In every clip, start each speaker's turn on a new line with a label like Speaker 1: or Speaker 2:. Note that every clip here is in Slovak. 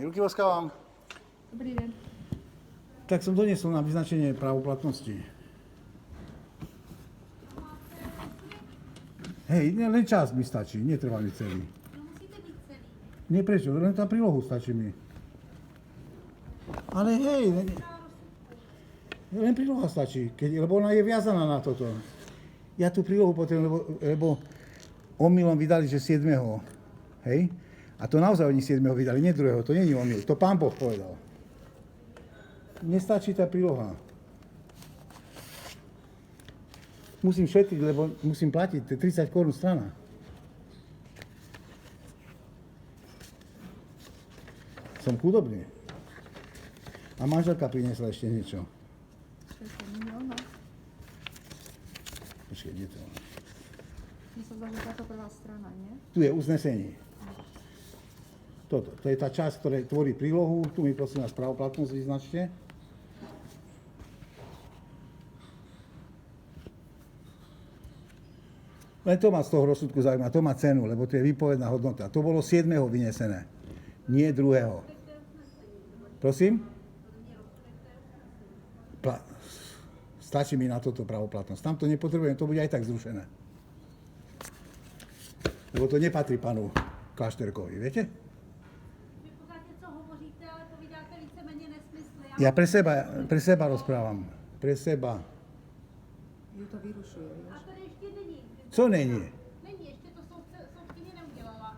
Speaker 1: Ruky voskávam.
Speaker 2: Dobrý deň.
Speaker 1: Tak som doniesol na vyznačenie právoplatnosti. Hej, len časť mi stačí, netrvá mi celý.
Speaker 2: Musíte byť celý.
Speaker 1: Nie prečo, len tá prílohu stačí mi. Ale hej, len príloha stačí, lebo ona je viazaná na toto. Ja tú prílohu potrebujem, lebo omylom vydali, že 7. Hej? A to naozaj oni 7. vydali, nie 2. To nie je omyl, to pán Boh povedal. Nestačí tá príloha. Musím šetriť, lebo musím platiť, to je 30 korún strana. Som chudobný. A manželka priniesla ešte niečo. Počkej, kde to?
Speaker 2: Mne sa zdá, že táto prvá strana, nie?
Speaker 1: Tu je uznesenie. Toto, to je tá časť, ktorá tvorí prílohu. Tu mi prosím vás právoplatnosť vyznačte. Len to ma z toho rozsudku zaujíma, to má cenu, lebo to je výpovedná hodnota. To bolo 7. vynesené, nie 2. Prosím? Stačí mi na toto právoplatnosť. Tam to nepotrebujem, to bude aj tak zrušené. Lebo to nepatrí panu Klášterkovi, viete?
Speaker 2: Vy v podstate co hovoříte, ale povídáte víceméně nesmysly.
Speaker 1: Ja pre seba rozprávam. Pre seba.
Speaker 2: Ju to vyrušuje, vieš? A tady ještě není.
Speaker 1: Co není?
Speaker 2: Není, ještě to soudkyně neudělala.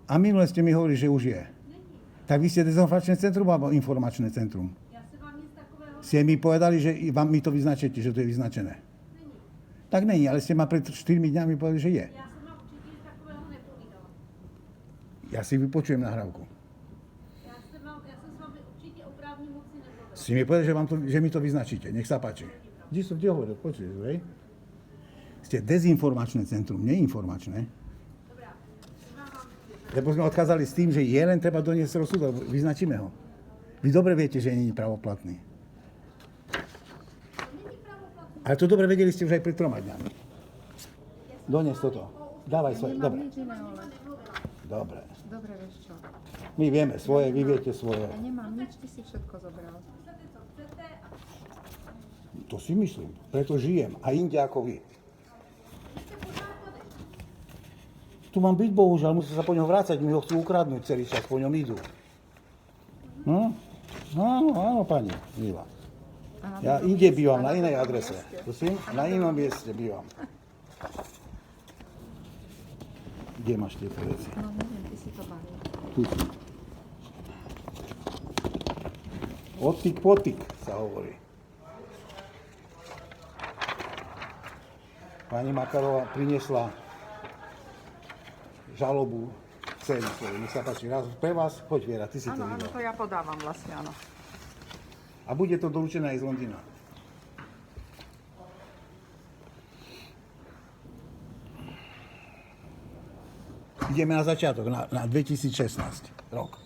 Speaker 1: A minule ste mi hovorili, že už je.
Speaker 2: Není.
Speaker 1: Tak vy ste dezinformačné centrum alebo informačné centrum?
Speaker 2: Já se vám nic takového...
Speaker 1: Ste mi povedali, že vám mi to vyznačíte, že to je vyznačené.
Speaker 2: Není.
Speaker 1: Tak není, ale ste ma pred 4 dňami povedali, že je.
Speaker 2: Já jsem vám určitě nic takového nepovídala.
Speaker 1: Ja si vypočujem nahrávku.
Speaker 2: Já jsem s vámi určitě o právní moci nemluvila.
Speaker 1: Si mi povedali, že mi to vyznačíte. Nech sa páči. Kde som ti hovoril? Počuješ, hej? Ste dezinformačné centrum, neinformačné.
Speaker 2: Dobrá.
Speaker 1: Lebo sme odchádzali s tým, že je len treba doniesť rozsudok, vyznačíme ho. Vy dobre viete, že nie je pravoplatný. Ale to dobre vedeli ste už aj pred 3 dňami. Donies toto. Dávaj svoje. Dobre.
Speaker 2: Nič iného, len.
Speaker 1: Dobre.
Speaker 2: Dobre, vieš čo?
Speaker 1: My vieme svoje, vy viete svoje.
Speaker 2: Ja nemám nič, ty si všetko zobral.
Speaker 1: To si myslím. Preto žijem. A inde ako vy. Tu mám byť, bohužiaľ, musím sa po ňom vrácať. Mi ho chcú ukradnúť celý čas, po ňom idú. No? Áno, pani. Milá. Ja inde bývam, na inej adrese. Prosím? Na inom mieste bývam. Kde máš tieto veci?
Speaker 2: No neviem, ty si to balil.
Speaker 1: Tu sú. Odtyk, potyk sa hovorí. Pani Makarová priniesla žalobu ceny svoje. Nech sa páči, raz pre vás, poď Viera, ty si to
Speaker 3: Áno,
Speaker 1: videl.
Speaker 3: to ja podávam vlastne, áno.
Speaker 1: A bude to doručené aj z Londýna. Ideme na začiatok, na 2016 rok.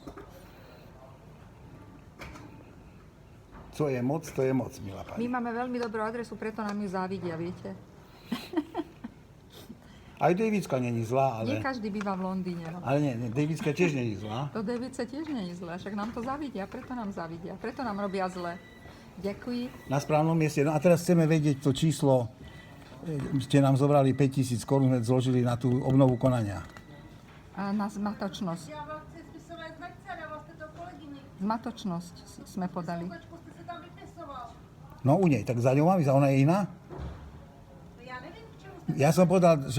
Speaker 1: Co je moc, to je moc, milá pani.
Speaker 3: My máme veľmi dobrú adresu, preto nám ju závidia, viete.
Speaker 1: Aj Davidska není zlá, ale...
Speaker 3: Nie každý býva v Londýne. No.
Speaker 1: Ale nie, Davidska tiež není zlá.
Speaker 3: To Davidce tiež nie je zlé, však nám to závidia, preto nám robia zle. Ďakujem.
Speaker 1: Na správnom mieste. No a teraz chceme vedieť to číslo. Ste nám zobrali 5 000 korún, zložili na tú obnovu konania.
Speaker 3: A na zmatočnosť.
Speaker 2: Já vám chci spisové značce, dával jste to kolegyni.
Speaker 3: Zmatočnosť sme podali.
Speaker 2: Značku jste se tam vypisoval.
Speaker 1: No u nej, tak za ňou mám ísť, a ona je iná?
Speaker 2: No já nevím, k čemu jste...
Speaker 1: Ja som podal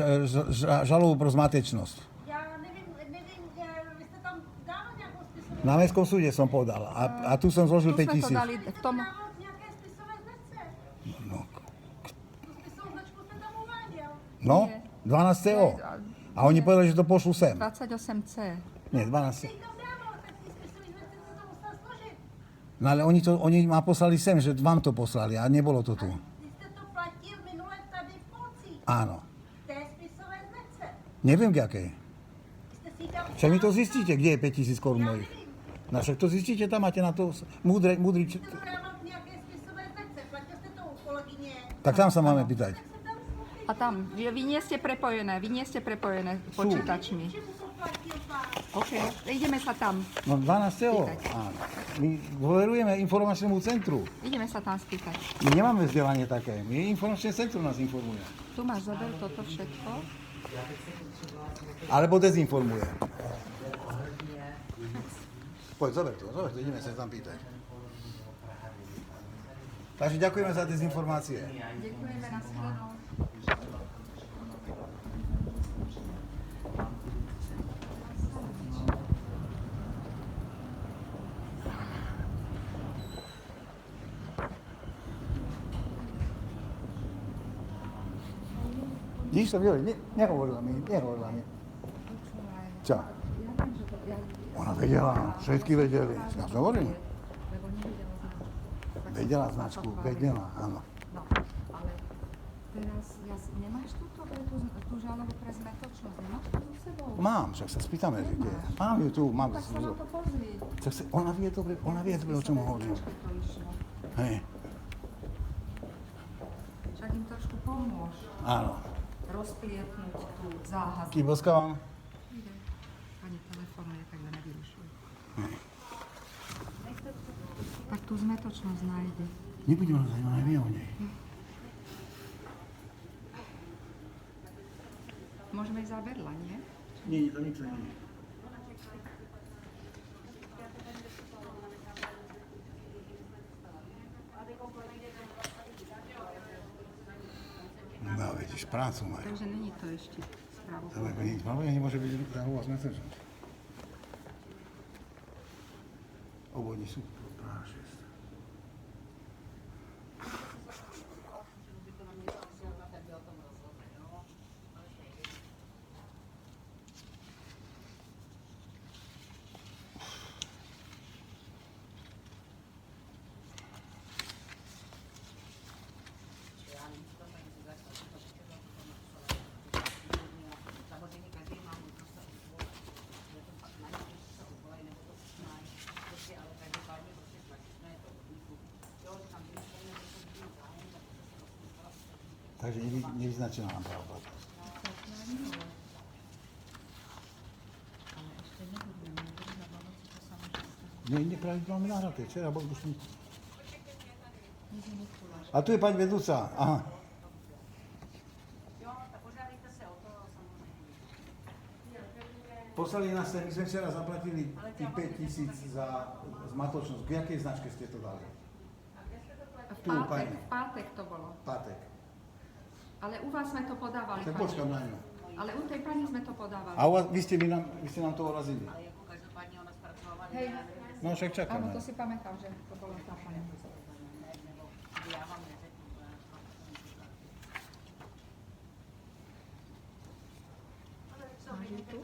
Speaker 1: žalobu pro zmatečnosť.
Speaker 2: Já nevím, vy jste tam dával nějakou spisovou...
Speaker 1: Na Mestskom súde som podal a tu som zložil
Speaker 3: Tu sme
Speaker 1: 5 000.
Speaker 3: podali v tom...
Speaker 2: Dával v nějaké spisové značce.
Speaker 1: No,
Speaker 2: Tu spisovou značku jste tam uváděl.
Speaker 1: no 12 CO. A oni povedali, že to pošlu sem.
Speaker 3: 28C.
Speaker 1: Nie, 12.
Speaker 2: Jste jí tam dával, tak ty spisový značce jste to musel složit.
Speaker 1: No ale oni ma poslali sem, že vám to poslali a nebolo to tu.
Speaker 2: Ty jste to platil minule tady v Polcích.
Speaker 1: Áno.
Speaker 2: Té spisové značce.
Speaker 1: Neviem, k jakej.
Speaker 2: Vy jste si ji tam...
Speaker 1: Však mi to zistíte, kde je 5 000 korún
Speaker 2: Já
Speaker 1: mojich.
Speaker 2: nevím.
Speaker 1: No však to zistíte, tam máte na to múdry...
Speaker 2: Jste to dával v nějaké spisové značce. Platil jste to u kolegyně.
Speaker 1: Tak tam sa máme pýtať.
Speaker 2: Tak se tam složit.
Speaker 3: A tam, vy nie ste prepojené počítačmi.
Speaker 2: Čemu to platil pán?
Speaker 3: OK, ideme sa tam.
Speaker 1: No 12.
Speaker 3: Spýtať.
Speaker 1: Áno. My dôverujeme informačnému centru.
Speaker 3: Ideme sa tam spýtať.
Speaker 1: My nemáme vzdelanie také. My informačné centrum nás informuje.
Speaker 3: Tu máš zober toto všetko.
Speaker 1: Alebo dezinformuje. Poď, zober to, ideme sa tam pýtať. Takže ďakujeme za dezinformácie.
Speaker 3: Ďakujeme na shledanou.
Speaker 1: Vidíš to, Viola? Nehovorila mi. Čo? Ona vedela, všetky vedeli. Ja som hovoril.
Speaker 3: Lebo nevidela značku.
Speaker 1: Vedela značku, vedela, áno.
Speaker 3: No, ale teraz nemáš tú žalobu pre zmetočnosť, nemáš to so sebou?
Speaker 1: Mám, však sa spýtame, že kde je. Mám ju tu, mám.
Speaker 3: Tak sa na to pozri.
Speaker 1: Ona vie dobre, o čom hovorím.
Speaker 3: Trošku to išlo.
Speaker 1: Hej,
Speaker 3: Však im trošku pomôž
Speaker 1: áno.
Speaker 3: rozplietnúť tú záhadu.
Speaker 1: Kým boskávam?
Speaker 3: Ide. Pani telefonuje, tak ja nevyrušujem. Tak tú zmetočnosť nájde.
Speaker 1: Nebude ona za ňou, nevie o nej.
Speaker 3: Môžeme ísť za berla, nie?
Speaker 1: Nie, to nič nie. No, vidíš, prácu majú.
Speaker 3: Takže není to ešte správu.
Speaker 1: To ako nič malé, nemôže byť záhova zmetočnosť. Obvodní sú Praha 6. Takže nevyznačená nám pravoplatnosť. Nie, pravidlo máme nahraté. Včera bol už... A tu je pani vedúca. Aha. Poslali nás sem, my sme včera zaplatili tých 5 000 za zmatočnosť. K jakej značke ste to dali?
Speaker 3: V pátek to bolo.
Speaker 1: Pátek.
Speaker 3: Ale u vás sme to podávali.
Speaker 1: Tak
Speaker 3: pani.
Speaker 1: počkám na ňu.
Speaker 3: Ale u tej pani sme to podávali.
Speaker 1: A u vás, vy ste nám to orazili.
Speaker 3: Hej,
Speaker 1: No však
Speaker 3: áno,
Speaker 1: čakáme.
Speaker 3: to si pamätám, že to bola tá pani. Máš ju tu?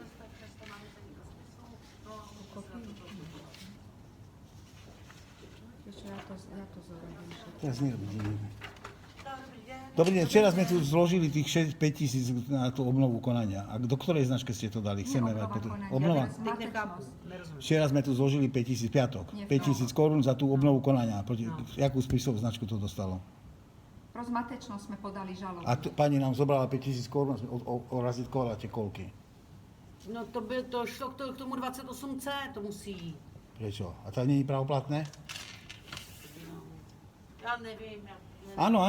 Speaker 3: Ešte ja to zorobím. že-
Speaker 1: Teraz nerobím. Dobrý deň, včera sme tu zložili tých 5 000 na tú obnovu konania. A do ktorej značke ste to dali? Chceme
Speaker 3: Nie,
Speaker 1: mať
Speaker 3: obnova konania.
Speaker 1: obnova?
Speaker 3: Zmatečnosť.
Speaker 1: Včera sme tu zložili 5 000 piatok.
Speaker 3: Nie,
Speaker 1: 5 000 korún za tú obnovu konania. Jakú spisovú značku to dostalo?
Speaker 3: Pro zmatečnosť sme podali žalobu.
Speaker 1: A pani nám zobrala 5 000 korún, orazítkovala tie kolky.
Speaker 4: No to šlo k tomu 28C, to musí.
Speaker 1: Prečo? A to nie je pravoplatné?
Speaker 4: Já nevím.
Speaker 1: Áno.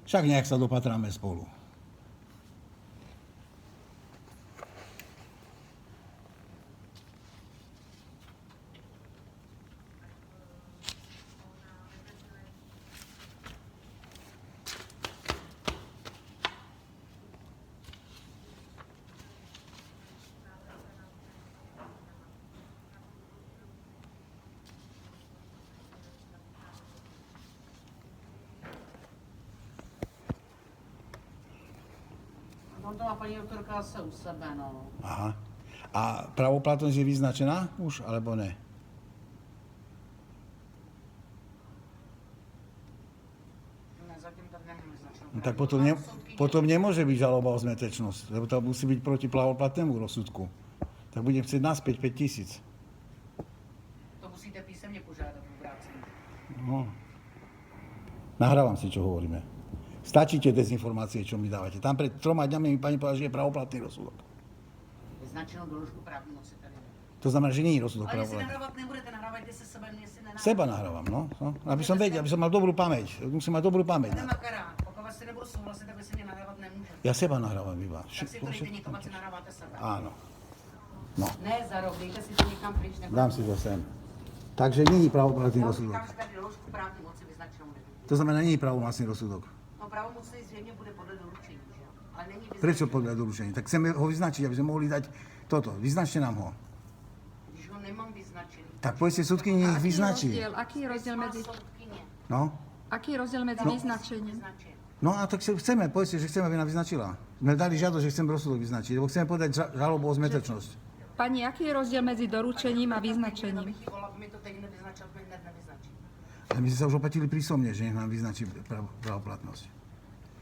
Speaker 1: Však nejak sa dopatráme spolu.
Speaker 4: On to má paní doktorka zase u sebe, no.
Speaker 1: Aha. A pravoplatnosť je vyznačená už, alebo ne?
Speaker 4: Ne, zatím tak nemůžu začít.
Speaker 1: No, tak potom nemôže byť žaloba o zmetečnosť, lebo to musí byť proti pravoplatnému rozsudku. Tak budem chcieť naspäť 5 000.
Speaker 4: To musíte písemně požádat o vrácení.
Speaker 1: No. Nahrávam si, čo hovoríme. Stačí tie dezinformácie, čo mi dávate. Tam pred 3 dňami mi pani povedala, že je pravoplatný rozsudok.
Speaker 4: vyznačenou doložku právní moci tady.
Speaker 1: To znamená, že nie je rozsudok
Speaker 4: Ale jestli
Speaker 1: právoplatný.
Speaker 4: nahrávat nebudete, nahrávajte se sebe, jestli nenahráváte.
Speaker 1: Seba nahrávam, no. Aby som vedel, aby som mal dobrú pamäť. Musím mať dobrú pamäť.
Speaker 4: Pane Makara, pokud vás si nebudu souhlasit, tak vy si mě nahrávat nemůžete.
Speaker 1: Ja seba nahrávam iba.
Speaker 4: Tak si to dejte někam, ať si nahráváte sebe.
Speaker 1: Áno. No,
Speaker 4: Ne za rok, dejte si to někam pryč. Nebo...
Speaker 1: dám si to sem. Takže nie je pravoplatný
Speaker 4: Já
Speaker 1: rozsudok.
Speaker 4: říkám, že tady doložku právní moci vyznačenou nebude.
Speaker 1: To znamená, nie je pravomocný rozsudok.
Speaker 4: No pravomocný zřejmě bude podle doručení, že jo? Ale není vyznačený.
Speaker 1: Prečo podľa doručenia? Tak chceme ho vyznačiť, aby sme mohli dať toto. Vyznačte nám ho.
Speaker 4: Když ho nemám vyznačený.
Speaker 1: Tak povedzte súdkyni, nech vyznačí.
Speaker 3: Aký je rozdiel medzi,
Speaker 4: Soudkyně.
Speaker 1: No.
Speaker 3: aký je rozdiel medzi vyznačením?
Speaker 4: Vyznačený.
Speaker 1: No a tak chceme, povedzte, že chceme, aby nám vyznačila. Sme dali žiadosť, že chceme rozsudok vyznačiť, lebo chceme podať žalobu o zmetečnosť.
Speaker 3: Pani, aký je rozdiel medzi doručením a vyznačením?
Speaker 4: My to teď nevyznačil, my hned nevyznačí.
Speaker 1: Ale my sme sa už oplatili prísomne, že nech nám vyznačí pravoplatnosť.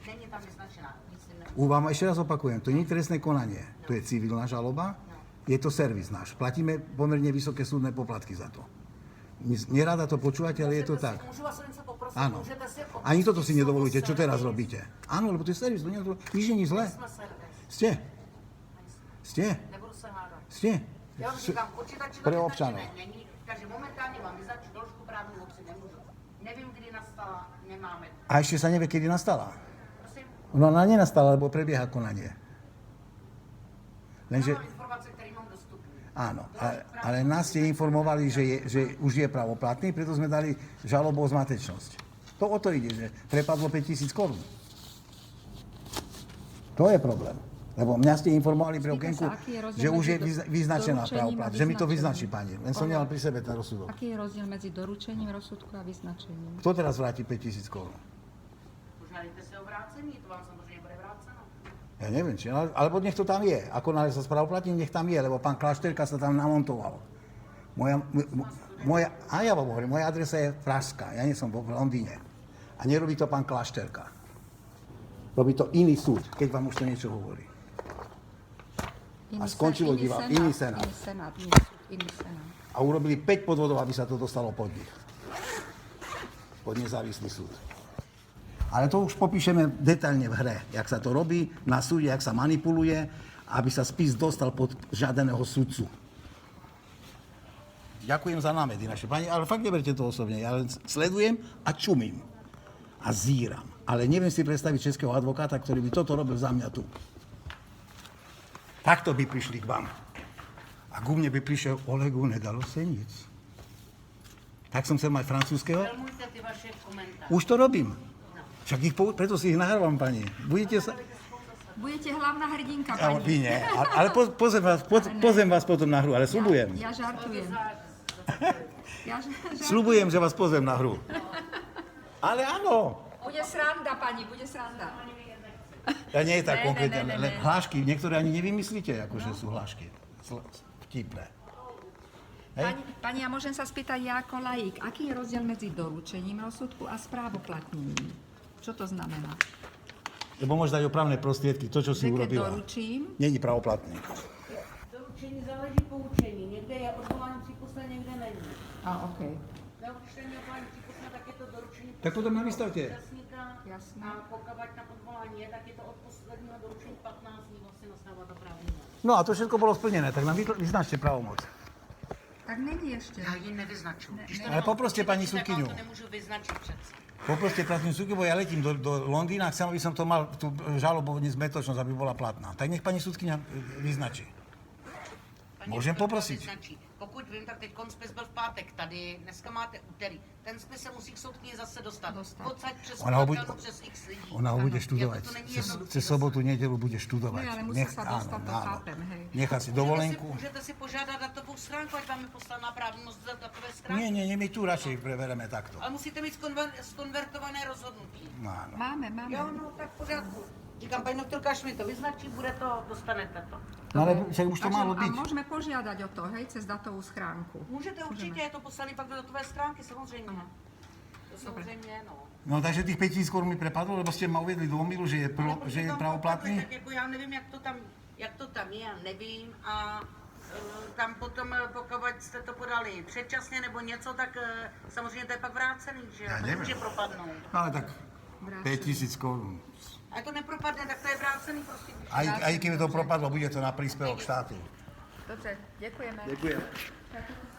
Speaker 4: Není tam vyznačená. Myslím, ne.
Speaker 1: Vám ešte raz opakujem, to nie je trestné konanie, to je civilná žaloba, je to servis náš. Platíme pomerne vysoké súdne poplatky za to. Nerada to počúvate, ale je to tak.
Speaker 4: Můžu vás o něco poprosit?
Speaker 1: Áno.
Speaker 4: Můžete si opustit
Speaker 1: Ani toto si nedovolíte, čo
Speaker 4: slovo
Speaker 1: teraz
Speaker 4: servis?
Speaker 1: robíte. Áno, lebo to je servis, nič nie je zlé.
Speaker 4: Jsme servis.
Speaker 1: Ste? Ste?
Speaker 4: Nebudu se hádat.
Speaker 1: Ste?
Speaker 4: Já vám říkám, počítač to
Speaker 1: Pre
Speaker 4: vyznačené
Speaker 1: občanov.
Speaker 4: není, takže momentálně vám vyznačit doložku právní moci nemůžu. Nevím, kdy nastala, nemáme.
Speaker 1: A ešte sa nevie, kedy nastala.
Speaker 4: Prosím,
Speaker 1: No ona nenastala, lebo prebieha konanie. Lenže,
Speaker 4: mám informace, které mám dostupné.
Speaker 1: áno, ale nás ste informovali, že už je pravoplatný, preto sme dali žalobu o zmatečnosť. To o to ide, že prepadlo 5 000 korún. To je problém. Lebo mňa ste informovali pri okienku,
Speaker 3: sa, aký je rozdiel
Speaker 1: že už je
Speaker 3: medzi
Speaker 1: vyznačená
Speaker 3: doručením a
Speaker 1: pravoplatnosť, že mi to
Speaker 3: vyznačením.
Speaker 1: vyznačí pani. Len som nemal pri sebe ten rozsudok.
Speaker 3: Aký je rozdiel medzi doručením rozsudku a vyznačením?
Speaker 1: Kto teraz vráti 5 000 korún?
Speaker 4: Požádejte se o vrácení, to vám samozřejmě bude vráceno.
Speaker 1: Ja neviem, či, alebo nech to tam je. Ako náhle sa spravoplatní, nech tam je, lebo pán Klášterka sa tam namontoval. A ja vám hovorím, moja adresa je Pražská, ja nie som v Londýne. A nerobí to pán Klášterka. Robí to iný súd, keď vám už to niečo hovorí. A skončilo diva, iný senát.
Speaker 3: Iný senát.
Speaker 1: A urobili 5 podvodov, aby sa to dostalo pod nich. Pod nezávislý súd. Ale to už popíšeme detailne v hre, jak sa to robí na súde, jak sa manipuluje, aby sa spis dostal pod žiadaného sudcu. Ďakujem za námety naše pani, ale fakt neberte to osobne. Ja len sledujem a čumím. A zíram. Ale neviem si predstaviť českého advokáta, ktorý by toto robil za mňa tu. Takto by prišli k vám. A ku mne by prišiel Olegu, nedalo sa nic. Tak som chcel mať francúzského.
Speaker 4: Filmujte ty vaše komentáře.
Speaker 1: Už to robím. Však preto si ich nahrávam, pani. Budete sa...
Speaker 3: Budete hlavná hrdinka,
Speaker 1: Ale
Speaker 3: pani.
Speaker 1: vy nie. Ale pozem vás potom na hru, ale sľubujem.
Speaker 3: Ja žartujem. Ja žartujem.
Speaker 1: Sľubujem, že vás pozvem na hru. Ale áno.
Speaker 3: Bude sranda, pani, bude sranda.
Speaker 1: Ja nie je tak
Speaker 3: Ne,
Speaker 1: konkrétne,
Speaker 3: ne, ne,
Speaker 1: len
Speaker 3: ne.
Speaker 1: hlášky, niektoré ani nevymyslíte, akože sú hlášky. Vtipné. Hej?
Speaker 3: Pani, ja môžem sa spýtať ja ako laik, aký je rozdiel medzi doručením rozsudku a správoplatnením? Čo to znamená?
Speaker 1: Lebo môžeš dať opravné prostriedky, to, čo si
Speaker 3: Že keď
Speaker 1: urobila.
Speaker 3: doručím,
Speaker 1: Není pravoplatný.
Speaker 4: Doručení záleží poučení. Někde je odvolání přípustné, někde není.
Speaker 3: okej.
Speaker 4: Když není odvolání přípustné, tak je to doručení
Speaker 1: Tak potom nám vystavte.
Speaker 4: účastníka.
Speaker 3: Jasné.
Speaker 4: A pokud tam odvolání je, tak je to od posledního doručení 15 dní vlastně nastává to právní moc.
Speaker 1: No a to všetko bolo splnené, tak nám vyznačte pravomoc.
Speaker 3: Tak není ešte.
Speaker 4: Já ji nevyznačuju. Když to
Speaker 1: Ale
Speaker 4: nemám
Speaker 1: poproste pani
Speaker 4: vyznačit, tak
Speaker 1: sudkyňu.
Speaker 4: vám to nemůžu vyznačit přece.
Speaker 1: Poproste platnú súdku, bo ja letím do Londýna, chcem, aby som to mal, tú žalobu o nezmetočnosť, aby bola platná. Tak nech pani sudkyňa vyznačí.
Speaker 4: Paní
Speaker 1: Můžem
Speaker 4: doktorka
Speaker 1: poprosit?
Speaker 4: vyznačí. Pokud vím, tak teď spis byl v pátek tady, dneska máte úterý. Ten spis se musí k soudkyni zase dostat. Odsaď přes
Speaker 1: Ona ho bude-
Speaker 4: Prahu, přes x lidí.
Speaker 1: Ona ho bude študovať.
Speaker 4: Jako to není
Speaker 1: Cez
Speaker 4: jednoduché.
Speaker 1: sobotu, nedelu bude študovať.
Speaker 3: No, ale musí sa dostať, to chápem, hej.
Speaker 1: Nechá si dovolenku.
Speaker 4: Můžete si požádat datovou schránku, ať vám je poslaná právní moc za datové schránky.
Speaker 1: Nie, my tu radšej prebereme takto.
Speaker 4: Ale musíte mít skonvertované rozhodnutí.
Speaker 1: No, áno.
Speaker 3: Máme.
Speaker 4: Jo, no tak v pořádku. Říkám, paní doktorka, až mi to vyznačí, bude to, dostanete to.
Speaker 1: No ale však už to
Speaker 3: Takže-
Speaker 1: malo
Speaker 3: A
Speaker 1: byť.
Speaker 3: môžeme požiadať o to, hej, cez datovú schránku.
Speaker 4: Můžete určitě, je to poslaný pak do datové schránky, samozřejmě. To samozřejmě, no.
Speaker 1: No takže tých 5 000 korún mi prepadlo, lebo ste ma uvedli do omylu, že je,
Speaker 4: Ale protože
Speaker 1: že je
Speaker 4: tam
Speaker 1: pravoplatný.
Speaker 4: Tak jako já nevím, jak to tam je, já nevím. A tam potom, pokud jste to podali předčasně nebo něco, tak samozřejmě to je pak vrácený, že jo?
Speaker 1: Já
Speaker 4: To
Speaker 1: nevím.
Speaker 4: může propadnout.
Speaker 1: No ale tak 5 000 korún.
Speaker 4: A jak to nepropadne, tak to je vrácený prostě.
Speaker 1: Aj keby to propadlo, bude to na príspevok štátu.
Speaker 3: Dobře, děkujeme.
Speaker 1: Ďakujem.
Speaker 3: Ďakujem.